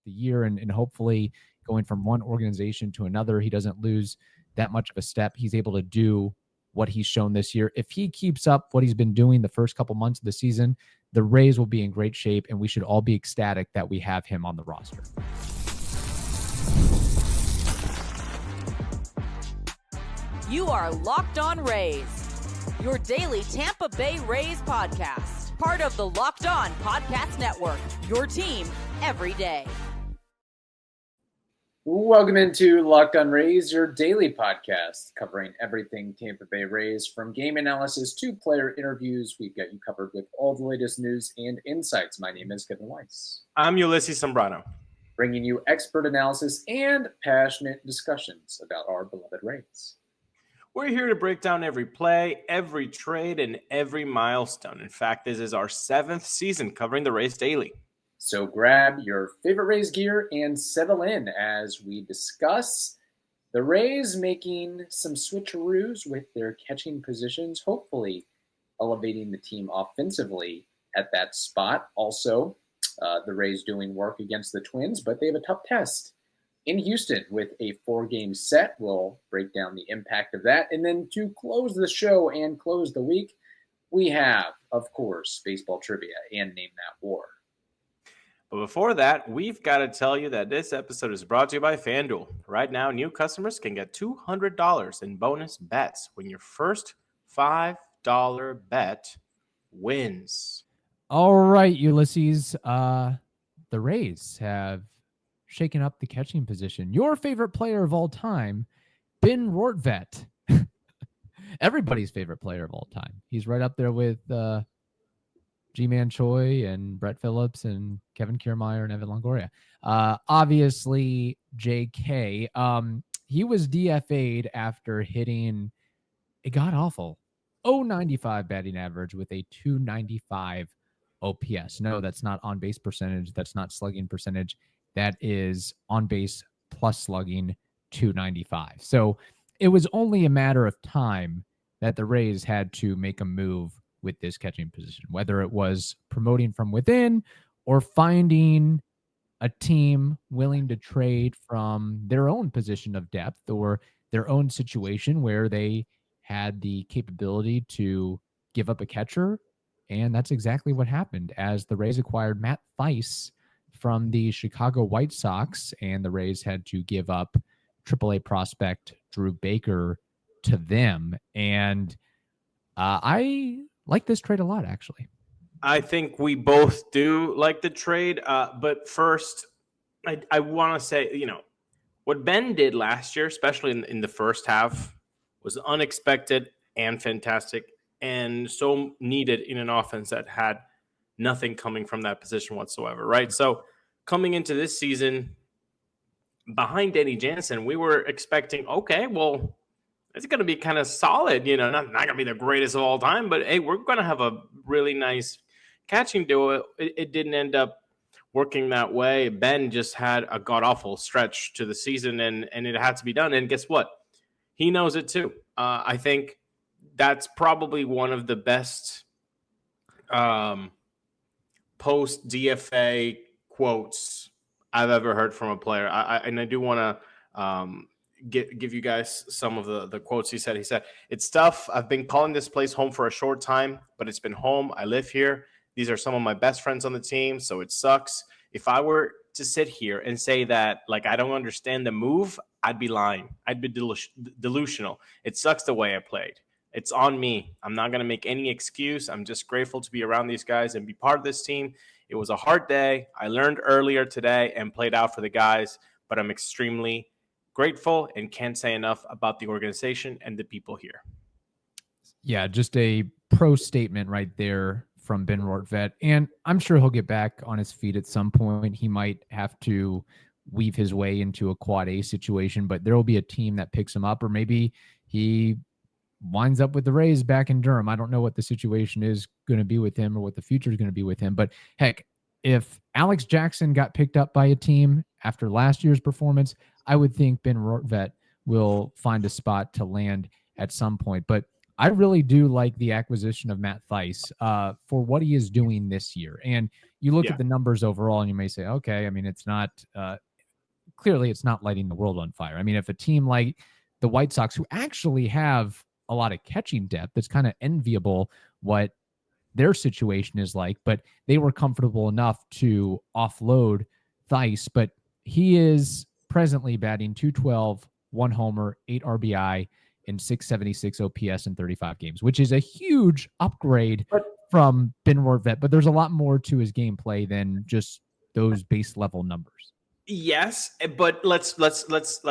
the year, and hopefully going from one organization to another, he doesn't lose that much of a step. He's able to do what he's shown this year. If he keeps up what he's been doing the first couple months of the season, the Rays will be in great shape, and we should all be ecstatic that we have him on the roster. You are Locked On Rays, your daily Tampa Bay Rays podcast. Part of the Locked On Podcast Network, your team every day. Welcome into Locked On Rays, your daily podcast covering everything Tampa Bay Rays, from game analysis to player interviews. We've got you covered with all the latest news and insights. My name is Kevin Weiss. I'm Ulises Sambrano, bringing you expert analysis and passionate discussions about our beloved Rays. We're here to break down every play, every trade, and every milestone. In fact, this is our 7th season covering the Rays daily. So grab your favorite Rays gear and settle in as we discuss the Rays making some switcheroos with their catching positions, hopefully elevating the team offensively at that spot. Also, the Rays doing work against the Twins, but they have a tough test in Houston with a 4-game set. We'll break down the impact of that. And then to close the show and close the week, we have, of course, baseball trivia and Name That War. But before that, we've got to tell you that this episode is brought to you by FanDuel. Right now, new customers can get $200 in bonus bets when your first $5 bet wins. All right, Ulises. The Rays have shaken up the catching position. Your favorite player of all time, Ben Rortvedt. Everybody's favorite player of all time. He's right up there with G-Man Choi and Brett Phillips and Kevin Kiermaier and Evan Longoria. Obviously, JK. He was DFA'd after hitting a god-awful 0.95 batting average with a 295 OPS. No, that's not on-base percentage. That's not slugging percentage. That is on base plus slugging 295. So it was only a matter of time that the Rays had to make a move with this catching position, whether it was promoting from within or finding a team willing to trade from their own position of depth or their own situation where they had the capability to give up a catcher. And that's exactly what happened as the Rays acquired Matt Thaiss from the Chicago White Sox, and the Rays had to give up AAA prospect Drew Baker to them. And I like this trade a lot, actually. I think we both do like the trade. But first, I want to say, what Ben did last year, especially in the first half, was unexpected and fantastic and so needed in an offense that had nothing coming from that position whatsoever, right? So coming into this season, behind Danny Jansen, we were expecting, okay, well, it's going to be kind of solid, not going to be the greatest of all time, but hey, we're going to have a really nice catching duo. It didn't end up working that way. Ben just had a god-awful stretch to the season, and it had to be done. And guess what? He knows it too. I think that's probably one of the best post-DFA quotes I've ever heard from a player. I do want to give you guys some of the quotes he said. He said, "It's tough. I've been calling this place home for a short time, but it's been home. I live here. These are some of my best friends on the team, so it sucks. If I were to sit here and say that, I don't understand the move, I'd be lying. I'd be delusional. It sucks the way I played. It's on me. I'm not going to make any excuse. I'm just grateful to be around these guys and be part of this team. It was a hard day. I learned earlier today and played out for the guys, but I'm extremely grateful and can't say enough about the organization and the people here." Yeah, just a pro statement right there from Ben Rortvedt. And I'm sure he'll get back on his feet at some point. He might have to weave his way into a quad A situation, but there will be a team that picks him up, or maybe he winds up with the Rays back in Durham. I don't know what the situation is going to be with him or what the future is going to be with him. But heck, if Alex Jackson got picked up by a team after last year's performance, I would think Ben Rortvedt will find a spot to land at some point. But I really do like the acquisition of Matt Thaiss for what he is doing this year. And you look at the numbers overall and you may say, okay, I mean, it's not clearly it's not lighting the world on fire. I mean, if a team like the White Sox, who actually have a lot of catching depth, it's kind of enviable what their situation is like, but they were comfortable enough to offload Theiss. But he is presently batting .212, 1 homer, 8 RBI, and 676 OPS in 35 games, which is a huge upgrade from Ben Rortvedt. But there's a lot more to his gameplay than just those base level numbers. Yes, but let's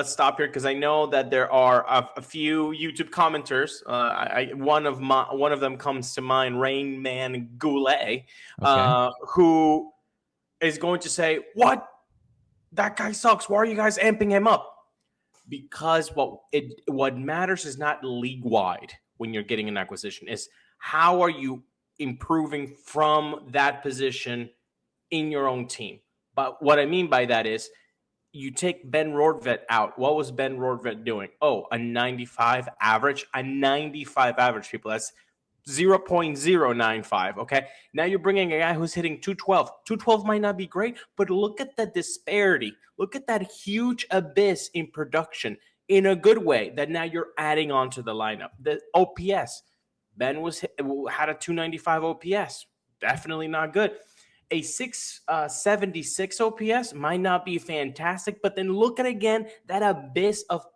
stop here, because I know that there are a few YouTube commenters. One of them comes to mind, Rain Man Goulet, who is going to say, "What? That guy sucks. Why are you guys amping him up?" Because what matters is not league wide when you're getting an acquisition, is how are you improving from that position in your own team. But what I mean by that is, you take Ben Rortvedt out. What was Ben Rortvedt doing? Oh, a 95 average. A 95 average, people. That's 0.095, okay? Now you're bringing a guy who's hitting 212. 212 might not be great, but look at the disparity. Look at that huge abyss in production in a good way that now you're adding on to the lineup. The OPS. Ben had a 295 OPS. Definitely not good. A 676 OPS might not be fantastic, but then look at again that abyss of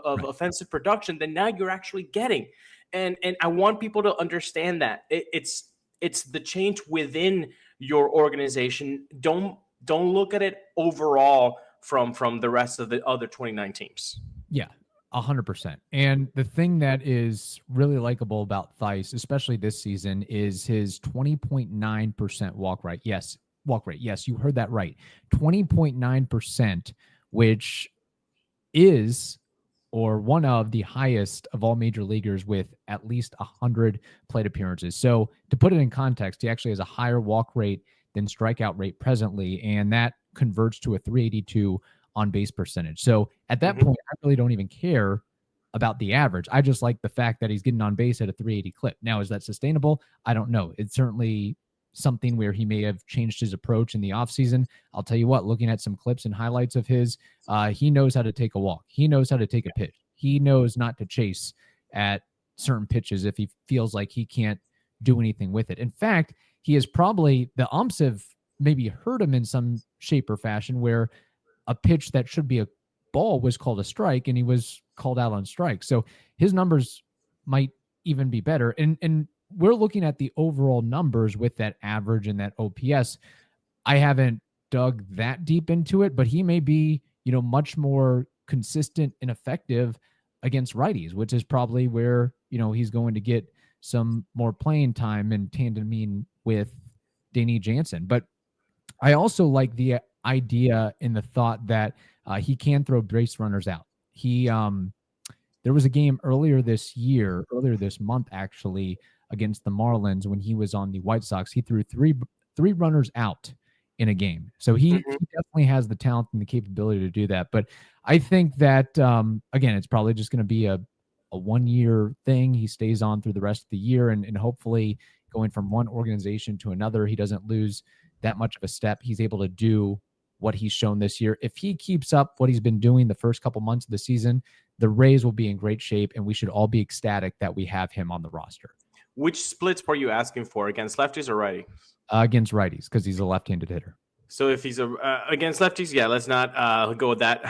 offensive production that now you're actually getting. And I want people to understand that it's the change within your organization. Don't look at it overall from the rest of the other 29 teams. Yeah, 100%. And the thing that is really likable about Theiss, especially this season, is his 20.9% walk rate. Yes, you heard that right. 20.9%, which is or one of the highest of all major leaguers with at least 100 plate appearances. So to put it in context, he actually has a higher walk rate than strikeout rate presently, and that converts to a 382 on base percentage. So at that point, I really don't even care about the average. I just like the fact that he's getting on base at a 380 clip. Now, is that sustainable? I don't know. It's certainly something where he may have changed his approach in the offseason. I'll tell you what, looking at some clips and highlights of his, he knows how to take a walk. He knows how to take a pitch. He knows not to chase at certain pitches if he feels like he can't do anything with it. In fact, he is probably, the umps have maybe hurt him in some shape or fashion where a pitch that should be a ball was called a strike and he was called out on strike. So his numbers might even be better. And we're looking at the overall numbers with that average and that OPS. I haven't dug that deep into it, but he may be, much more consistent and effective against righties, which is probably where, he's going to get some more playing time and tandeming with Danny Jansen. But I also like the idea in the thought that he can throw base runners out. There was a game earlier this month, actually, against the Marlins when he was on the White Sox. He threw three runners out in a game. So he definitely has the talent and the capability to do that. But I think that, again, it's probably just going to be a 1-year thing. He stays on through the rest of the year and hopefully going from one organization to another, he doesn't lose that much of a step. He's able to do what he's shown this year. If he keeps up what he's been doing the first couple months of the season, the Rays will be in great shape, and we should all be ecstatic that we have him on the roster. Which splits were you asking for, against lefties or righties? Against righties, because he's a left-handed hitter. So if he's against lefties, yeah, let's not go with that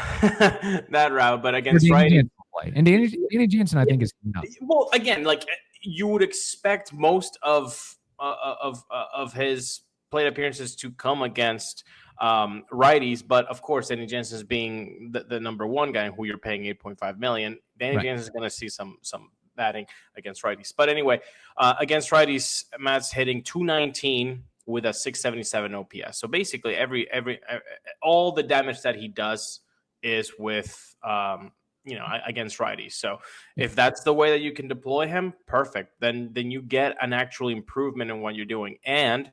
that route. But against righties, and Danny Jansen, I think, is enough. Well, again, like you would expect most of his plate appearances to come against righties, but of course, Danny Jansen is being the number one guy who you're paying $8.5 million. Danny Jansen is going to see some batting against righties. But anyway, against righties, Matt's hitting 219 with a 677 OPS. So basically, every all the damage that he does is with against righties. So if that's the way that you can deploy him, perfect. Then you get an actual improvement in what you're doing. And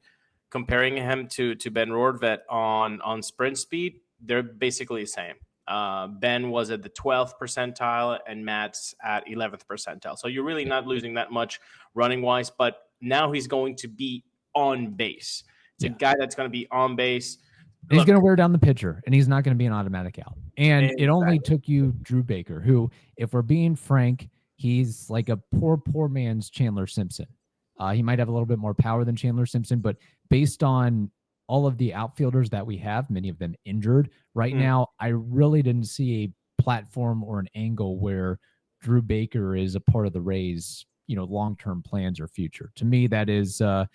comparing him to Ben Rortvedt on sprint speed, they're basically the same. Ben was at the 12th percentile and Matt's at 11th percentile. So you're really not losing that much running wise, but now he's going to be on base. It's a guy that's going to be on base. And he's going to wear down the pitcher, and he's not going to be an automatic out. And Exactly. It only took you Drew Baker, who, if we're being frank, he's like a poor man's Chandler Simpson. He might have a little bit more power than Chandler Simpson, but based on all of the outfielders that we have, many of them injured right now, I really didn't see a platform or an angle where Drew Baker is a part of the Rays, long-term plans or future. To me, that is a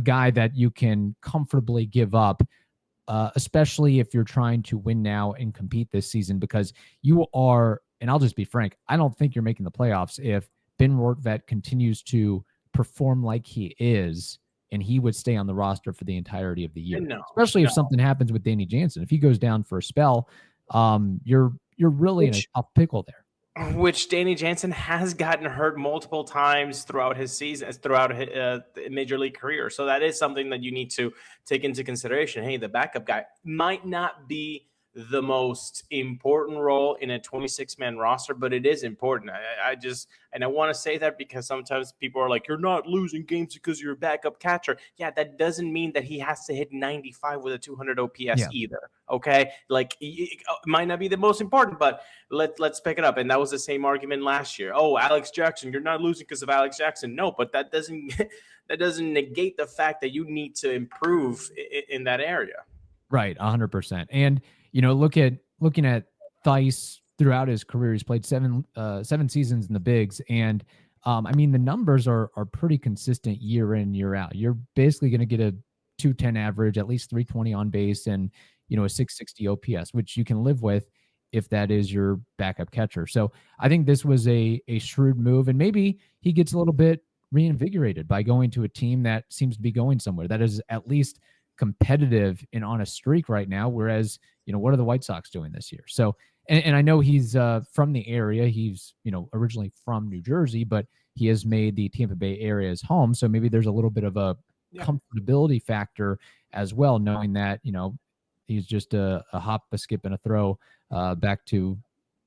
guy that you can comfortably give up, especially if you're trying to win now and compete this season, because you are, and I'll just be frank, I don't think you're making the playoffs if Ben Rortvedt continues to perform like he is, and he would stay on the roster for the entirety of the year. Especially if something happens with Danny Jansen. If he goes down for a spell, you're really in a tough pickle there. Which Danny Jansen has gotten hurt multiple times throughout his season, throughout his major league career. So that is something that you need to take into consideration. Hey, the backup guy might not be the most important role in a 26-man roster, but it is important. I want to say that because sometimes people are like, you're not losing games because you're a backup catcher. Yeah, that doesn't mean that he has to hit 95 with a 200 OPS either. Okay, like it might not be the most important, but let's pick it up. And that was the same argument last year. Oh, Alex Jackson, you're not losing because of Alex Jackson. No, but that doesn't negate the fact that you need to improve in that area. Right, 100%. And looking at Theiss throughout his career, he's played seven seasons in the bigs, and the numbers are pretty consistent year in, year out. You're basically going to get a 210 average, at least 320 on base, and a 660 OPS, which you can live with if that is your backup catcher. So I think this was a shrewd move, and maybe he gets a little bit reinvigorated by going to a team that seems to be going somewhere that is at least competitive and on a streak right now. Whereas, what are the White Sox doing this year? So, and I know he's from the area. He's, originally from New Jersey, but he has made the Tampa Bay area his home. So maybe there's a little bit of a comfortability factor as well, knowing that, he's just a hop, a skip, and a throw back to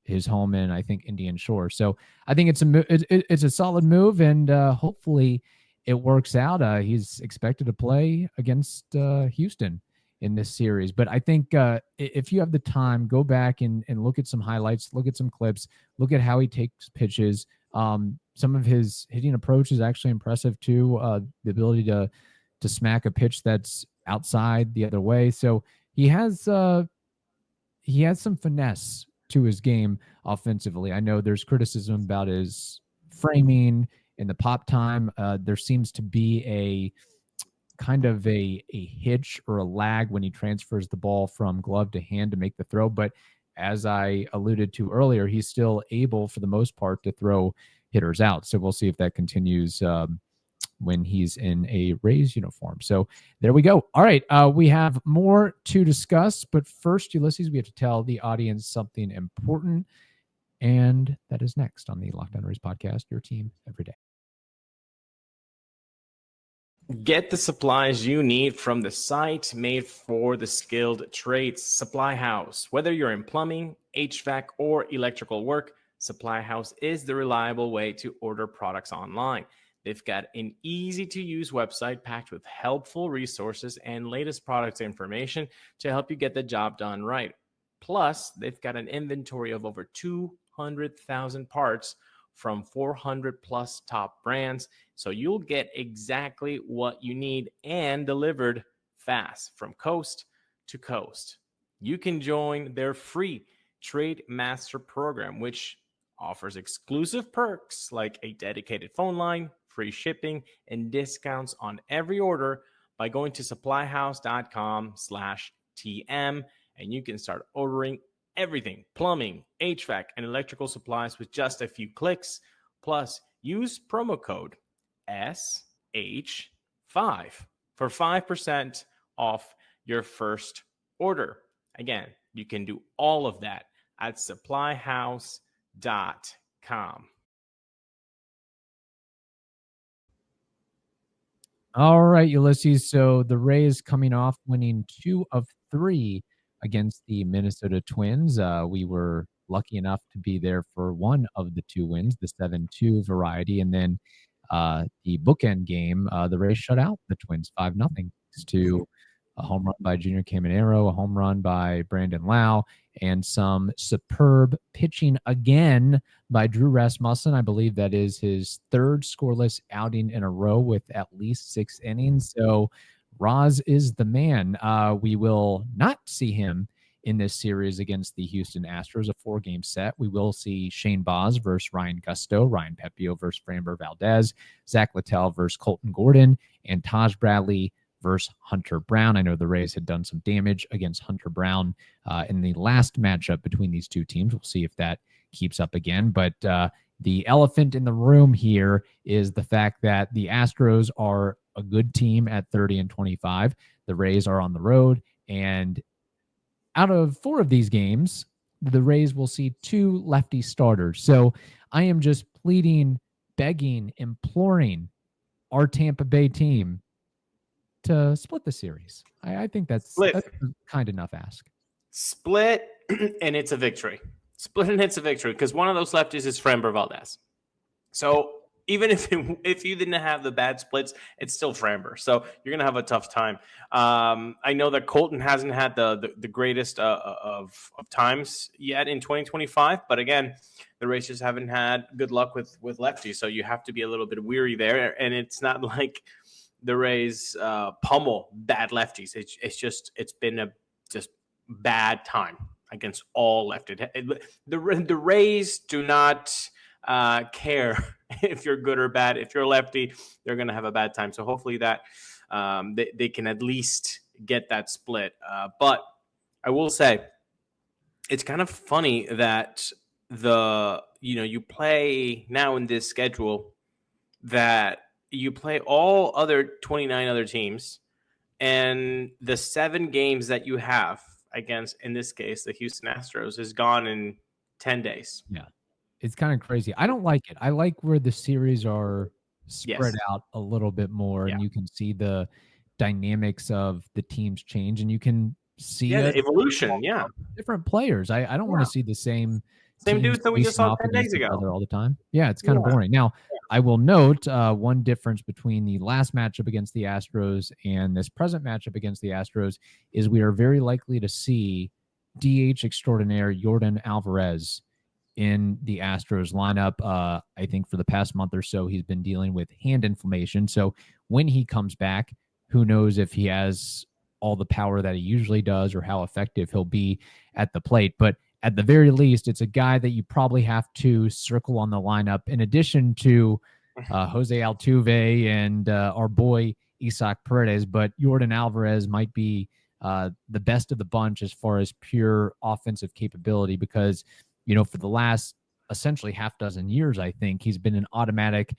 his home in, I think, Indian Shore. So I think it's a solid move, and hopefully it works out. He's expected to play against Houston in this series. But I think if you have the time, go back and look at some highlights, look at some clips, look at how he takes pitches. Some of his hitting approach is actually impressive too. The ability to smack a pitch that's outside the other way. So he has some finesse to his game offensively. I know there's criticism about his framing in the pop time. There seems to be a kind of a hitch or a lag when he transfers the ball from glove to hand to make the throw. But as I alluded to earlier, he's still able, for the most part, to throw hitters out. So we'll see if that continues when he's in a Rays uniform. So there we go. All right. We have more to discuss, but first, Ulises, we have to tell the audience something important. And that is next on the Locked On Rays podcast, your team every day. Get the supplies you need from the site made for the skilled trades, Supply House. Whether you're in plumbing, HVAC, or electrical work, Supply House is the reliable way to order products online. They've got an easy-to-use website packed with helpful resources and latest product information to help you get the job done right. Plus, they've got an inventory of over 200,000 parts from 400 plus top brands. So you'll get exactly what you need and delivered fast from coast to coast. You can join their free Trade Master program, which offers exclusive perks like a dedicated phone line, free shipping, and discounts on every order by going to supplyhouse.com/TM, and you can start ordering everything, plumbing, HVAC, and electrical supplies with just a few clicks. Plus, use promo code SH5 for 5% off your first order. Again, you can do all of that at supplyhouse.com. All right, Ulises. So the Rays coming off winning 2 of 3 against the Minnesota Twins. We were lucky enough to be there for one of the two wins, the 7-2 variety. And then the bookend game, the Rays shut out the Twins 5-0 to a home run by Junior Caminero, a home run by Brandon Lau, and some superb pitching again by Drew Rasmussen. I believe that is his third scoreless outing in a row with at least 6 innings. So Raz is the man. We will not see him in this series against the Houston Astros, a 4-game set. We will see Shane Baz versus Ryan Gusto, Ryan Pepio versus Framber Valdez, Zach Littell versus Colton Gordon, and Taj Bradley versus Hunter Brown. I know the Rays had done some damage against Hunter Brown in the last matchup between these two teams. We'll see if that keeps up again. But the elephant in the room here is the fact that the Astros are a good team at 30-25. The Rays are on the road, and out of 4 of these games, the Rays will see 2 lefty starters. So I am just pleading, begging, imploring our Tampa Bay team to split the series. I think that's a kind enough ask. Split, and it's a victory. Split, and it's a victory, because one of those lefties is Framber Valdez. So even if you didn't have the bad splits, it's still Framber. So you're going to have a tough time. I know that Colton hasn't had the greatest of times yet in 2025, but again, the Rays just haven't had good luck with lefties. So you have to be a little bit weary there. And it's not like the Rays pummel bad lefties. It's been a just bad time against all lefties. The Rays do not care if you're good or bad. If you're a lefty, they're going to have a bad time. So hopefully that they can at least get that split. But I will say it's kind of funny that you play now in this schedule that you play all other 29 other teams, and the 7 games that you have against, in this case, the Houston Astros, is gone in 10 days. Yeah. It's kind of crazy. I don't like it. I like where the series are spread out a little bit more, and you can see the dynamics of the teams change, and you can see the evolution. Different players. I don't want to see the same dudes that we just saw 10 days ago all the time. Yeah, it's kind of boring. Now, I will note one difference between the last matchup against the Astros and this present matchup against the Astros is we are very likely to see DH extraordinaire Yordan Alvarez in the Astros lineup. I think for the past month or so, he's been dealing with hand inflammation. So when he comes back, who knows if he has all the power that he usually does or how effective he'll be at the plate. But at the very least, it's a guy that you probably have to circle on the lineup in addition to Jose Altuve and our boy Isaac Paredes. But Yordan Alvarez might be the best of the bunch as far as pure offensive capability because, for the last essentially half dozen years, I think he's been an automatic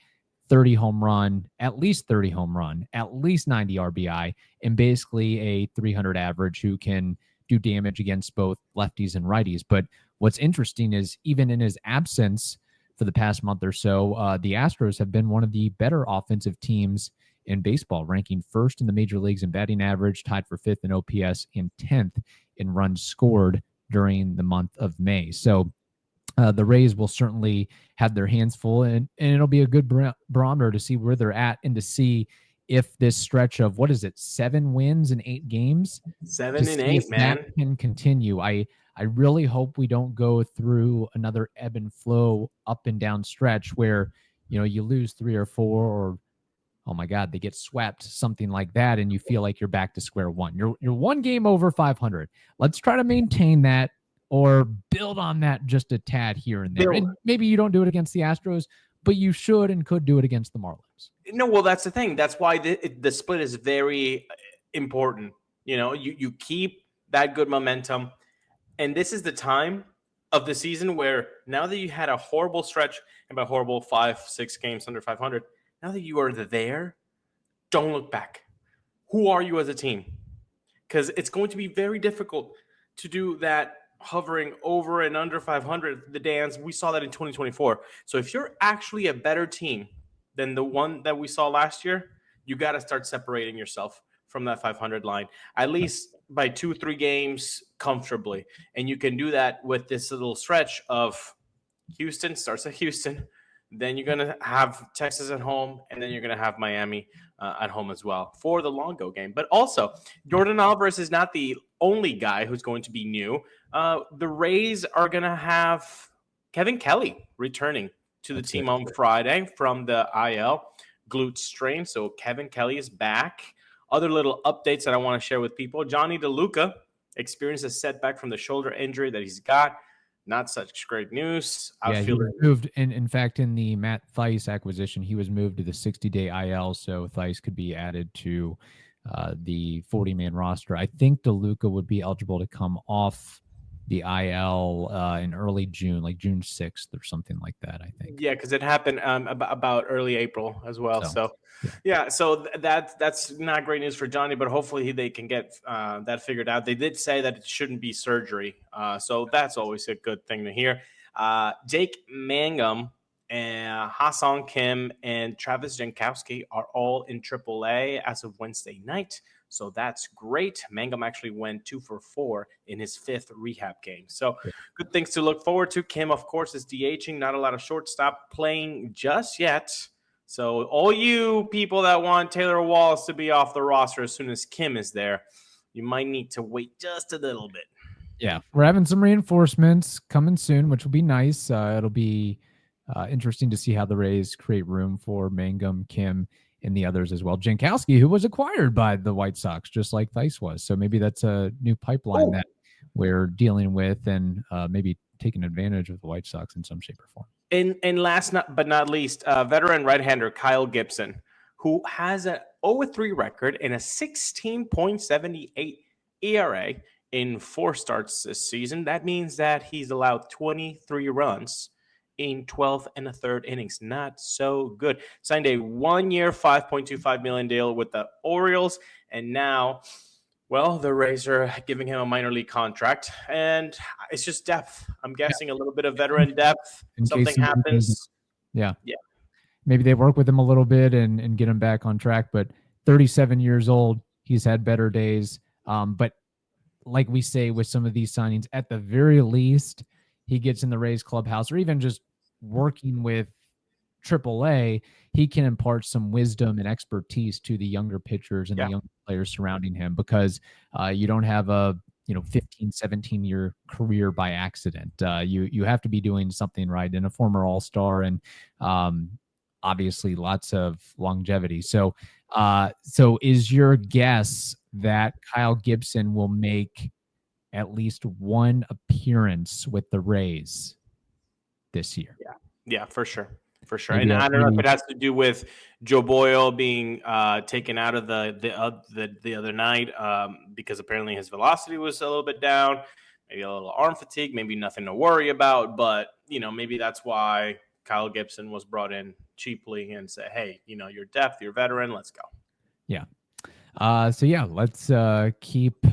30 home run, at least 30 home run, at least 90 RBI, and basically a 300 average who can do damage against both lefties and righties. But what's interesting is even in his absence for the past month or so, the Astros have been one of the better offensive teams in baseball, ranking first in the major leagues in batting average, tied for 5th in OPS, and 10th in runs scored during the month of May. So the Rays will certainly have their hands full, and it'll be a good barometer to see where they're at and to see if this stretch of, 7 wins in 8 games? 7 and 8, man. That can continue. I really hope we don't go through another ebb and flow up and down stretch where, you lose 3 or 4 or, oh my God, they get swept, something like that, and you feel like you're back to square one. You're one game over 500. Let's try to maintain that or build on that just a tad here and there. And maybe you don't do it against the Astros, but you should and could do it against the Marlins. No, well, that's the thing. That's why the split is very important. You keep that good momentum. And this is the time of the season where now that you had a horrible stretch, and by horrible 5-6 games under 500, now that you are there, don't look back. Who are you as a team? Because it's going to be very difficult to do that hovering over and under 500, the dance. We saw that in 2024. So if you're actually a better team than the one that we saw last year, you got to start separating yourself from that 500 line. At least by 2-3 games comfortably. And you can do that with this little stretch of Houston starts at Houston. Then you're going to have Texas at home, and then you're going to have Miami at home as well for the Longo game. But also, Jordan Alvarez is not the only guy who's going to be new. The Rays are going to have Kevin Kelly returning to the team on Friday from the IL glute strain. So Kevin Kelly is back. Other little updates that I want to share with people. Johnny DeLuca experienced a setback from the shoulder injury that he's got. Not such great news. He was moved. In fact, in the Matt Thaiss acquisition, he was moved to the 60-day IL, so Theiss could be added to the 40-man roster. I think DeLuca would be eligible to come off the IL in early June, like June 6th or something like that, I think. Yeah, because it happened about early April as well. So that's not great news for Johnny, but hopefully they can get that figured out. They did say that it shouldn't be surgery, so that's always a good thing to hear. Jake Mangum and Ha-Seong Kim and Travis Jankowski are all in AAA as of Wednesday night. So that's great. Mangum actually went 2 for 4 in his 5th rehab game. So good things to look forward to. Kim, of course, is DHing. Not a lot of shortstop playing just yet. So all you people that want Taylor Wallace to be off the roster as soon as Kim is there, you might need to wait just a little bit. Yeah, we're having some reinforcements coming soon, which will be nice. It'll be interesting to see how the Rays create room for Mangum, Kim, and the others as well. Jankowski, who was acquired by the White Sox, just like Theiss was. So maybe that's a new pipeline that we're dealing with and maybe taking advantage of the White Sox in some shape or form. And last but not least, veteran right-hander Kyle Gibson, who has an 0-3 record and a 16.78 ERA in 4 starts this season. That means that he's allowed 23 runs in 12 1/3 innings. Not so good. Signed a 1-year, $5.25 million deal with the Orioles, and now, well, the Rays are giving him a minor league contract, and it's just depth. I'm guessing a little bit of veteran depth. Something happens. Yeah. Maybe they work with him a little bit and get him back on track, but 37 years old, he's had better days. But like we say with some of these signings, at the very least, he gets in the Rays clubhouse, or even just working with AAA, he can impart some wisdom and expertise to the younger pitchers and the younger players surrounding him, because you don't have a 15, 17-year career by accident. You have to be doing something right, and a former All-Star, and obviously lots of longevity. So is your guess that Kyle Gibson will make at least one appearance with the Rays this year? Yeah, for sure. And I don't know if it has to do with Joe Boyle being taken out of the other night because apparently his velocity was a little bit down, maybe a little arm fatigue, maybe nothing to worry about, but maybe that's why Kyle Gibson was brought in cheaply and say, hey, you're depth, you're veteran, let's go. Yeah. Let's keep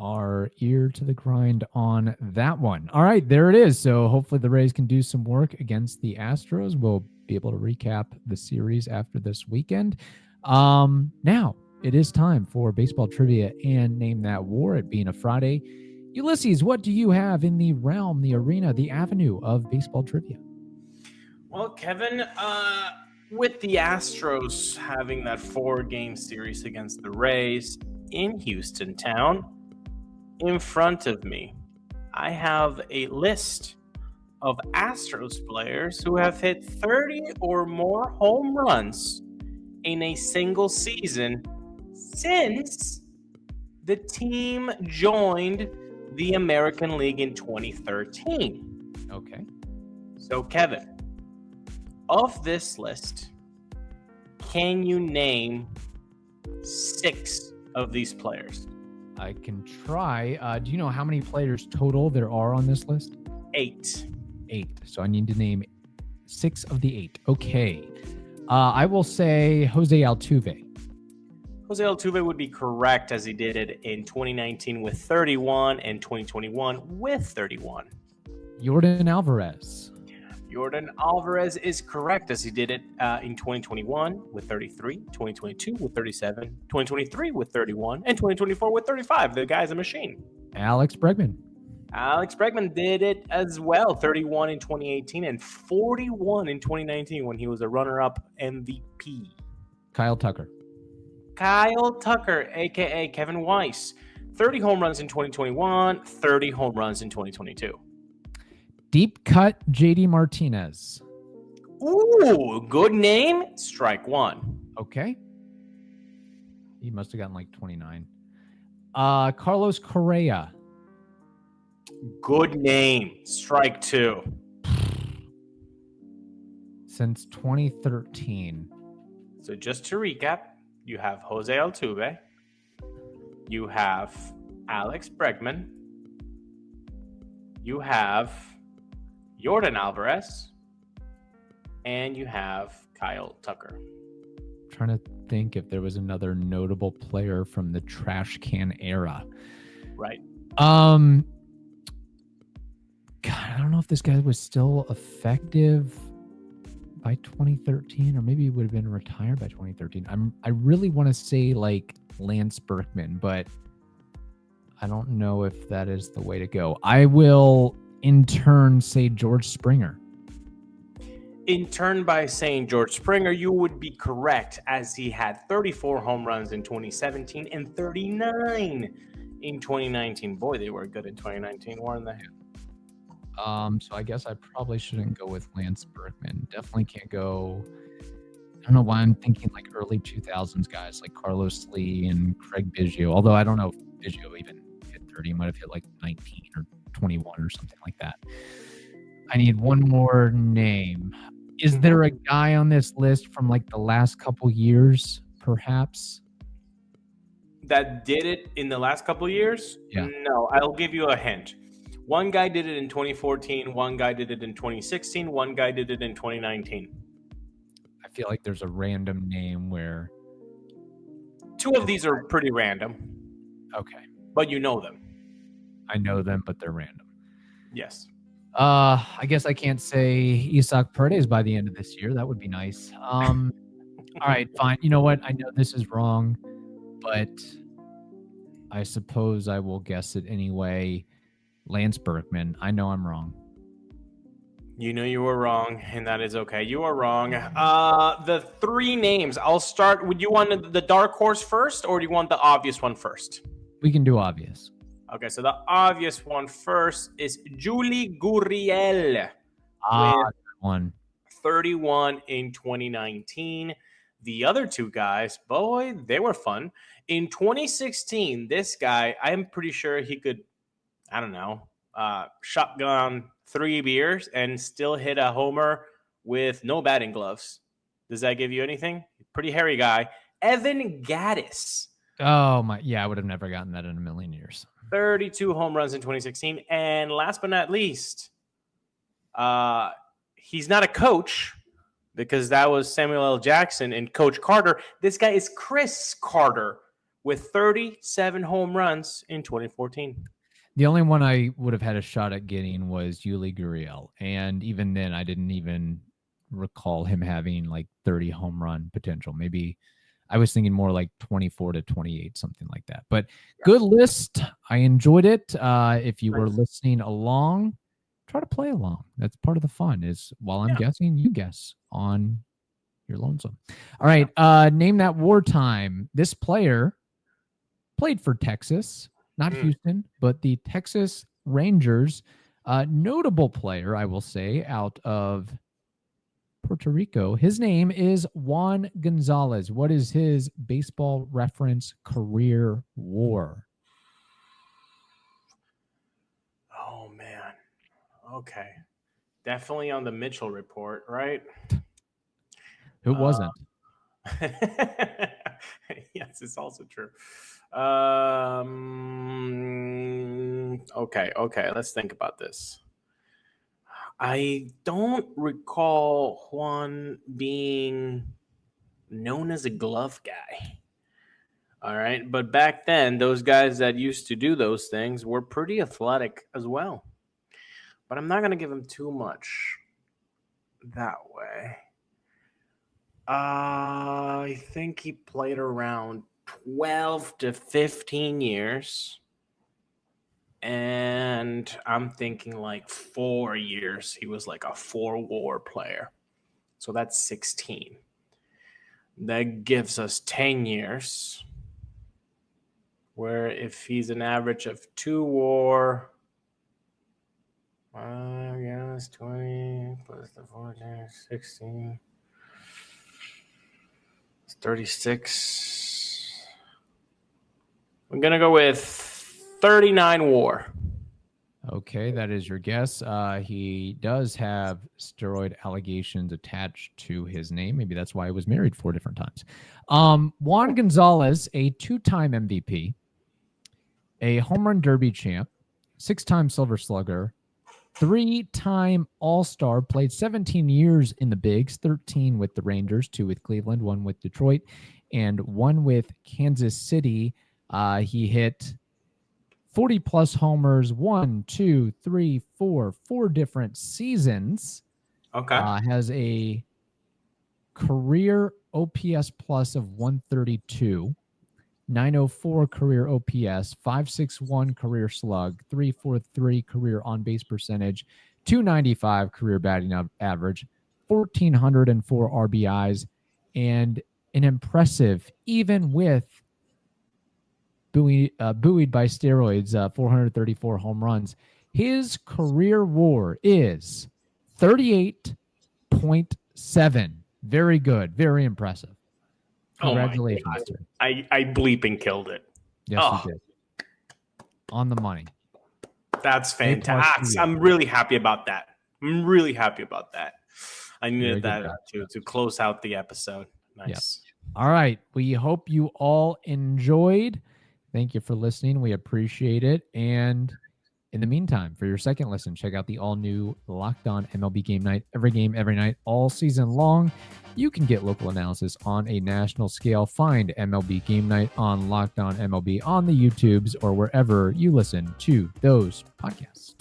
our ear to the grind on that one. All right, there it is. So hopefully the Rays can do some work against the Astros. We'll be able to recap the series after this weekend. Now it is time for baseball trivia and Name That War, it being a Friday. Ulises, what do you have in the realm, the arena, the avenue of baseball trivia? Well, Kevin, with the Astros having that 4-game series against the Rays in Houston town, in front of me, I have a list of Astros players who have hit 30 or more home runs in a single season since the team joined the American League in 2013. Okay. So, Kevin, of this list, can you name 6 of these players? I can try. Do you know how many players total there are on this list? 8. 8. So I need to name 6 of the 8. Okay. I will say Jose Altuve. Jose Altuve would be correct, as he did it in 2019 with 31 and 2021 with 31. Yordan Alvarez. Jordan Alvarez is correct, as he did it in 2021 with 33, 2022 with 37, 2023 with 31, and 2024 with 35. The guy's a machine. Alex Bregman. Alex Bregman did it as well, 31 in 2018 and 41 in 2019 when he was a runner-up MVP. Kyle Tucker. Kyle Tucker, a.k.a. Kevin Weiss, 30 home runs in 2021, 30 home runs in 2022. Deep cut JD Martinez. Ooh, good name. Strike one. Okay. He must have gotten like 29. Carlos Correa. Good name. Strike two. Since 2013. So just to recap, you have Jose Altuve. You have Alex Bregman. You have Jordan Alvarez. And you have Kyle Tucker. I'm trying to think if there was another notable player from the trash can era. Right. God, I don't know if this guy was still effective by 2013, or maybe he would have been retired by 2013. I really want to say like Lance Berkman, but I don't know if that is the way to go. I will in turn say George Springer. In turn, by saying George Springer, you would be correct, as he had 34 home runs in 2017 and 39 in 2019. Boy, they were good in 2019, weren't they? So I guess I probably shouldn't go with Lance Berkman. Definitely can't go. I don't know why I'm thinking like early 2000s guys like Carlos Lee and Craig Biggio. Although I don't know if Biggio even hit 30. He might have hit like 19 or 21 or something like that. I need one more name. Is there a guy on this list from like the last couple years, perhaps? That did it in the last couple of years? Yeah. No, I'll give you a hint. One guy did it in 2014. One guy did it in 2016. One guy did it in 2019. I feel like there's a random name where... Two of these are pretty random. Okay. But you know them. I know them, but they're random. Yes. I guess I can't say Isaac Paredes by the end of this year. That would be nice. All right, fine. You know what? I know this is wrong, but I suppose I will guess it anyway. Lance Berkman. I know I'm wrong. You know you were wrong, and that is okay. You are wrong. The three names. I'll start. Would you want the dark horse first, or do you want the obvious one first? We can do obvious. Okay, so the obvious one first is Yuli Gurriel. With one. 31 in 2019. The other two guys, boy, they were fun. In 2016, this guy, I'm pretty sure he could, I don't know, shotgun 3 beers and still hit a homer with no batting gloves. Does that give you anything? Pretty hairy guy. Evan Gattis. Oh, my. Yeah, I would have never gotten that in a million years. 32 home runs in 2016. And last but not least, he's not a coach because that was Samuel L. Jackson and Coach Carter. This guy is Chris Carter with 37 home runs in 2014. The only one I would have had a shot at getting was Yuli Gurriel. And even then, I didn't even recall him having like 30 home run potential. Maybe I was thinking more like 24 to 28, something like that. But good list. I enjoyed it. If you were listening along, try to play along. That's part of the fun is while I'm guessing, you guess on your lonesome. All right. Name that wartime. This player played for Texas, not Houston, but the Texas Rangers. Notable player, I will say, out of Puerto Rico. His name is Juan Gonzalez. What is his Baseball Reference career WAR? Oh, man. Okay. Definitely on the Mitchell report, right? Who wasn't? Yes, it's also true. Okay. Let's think about this. I don't recall Juan being known as a glove guy. All right. But back then, those guys that used to do those things were pretty athletic as well. But I'm not going to give him too much. that way. I think he played around 12 to 15 years. And I'm thinking like 4 years. He was like a 4-WAR player. So that's 16. That gives us 10 years. Where if he's an average of 2-WAR, that's 20 plus the 14, 16. It's 36. I'm going to go with 39 WAR. Okay, that is your guess. He does have steroid allegations attached to his name. Maybe that's why he was married 4 different times. Juan Gonzalez, a 2-time MVP, a home run derby champ, 6-time Silver Slugger, 3-time All-Star, played 17 years in the bigs, 13 with the Rangers, 2 with Cleveland, 1 with Detroit, and 1 with Kansas City. He hit 40-plus homers, 4 different seasons. Okay. Has a career OPS plus of 132, 904 career OPS, 561 career slug, 343 career on-base percentage, 295 career batting average, 1,404 RBIs, and an impressive, even with buoyed by steroids, 434 home runs. His career WAR is 38.7. Very good. Very impressive. Congratulations, sir. I bleeping killed it. Yes, you did. On the money. That's fantastic. I'm really happy about that. I needed that to close out the episode. Nice. Yep. All right. We hope you all enjoyed. Thank you for listening. We appreciate it. And in the meantime, for your second listen, check out the all-new Locked On MLB Game Night. Every game, every night, all season long. You can get local analysis on a national scale. Find MLB Game Night on Locked On MLB on the YouTubes or wherever you listen to those podcasts.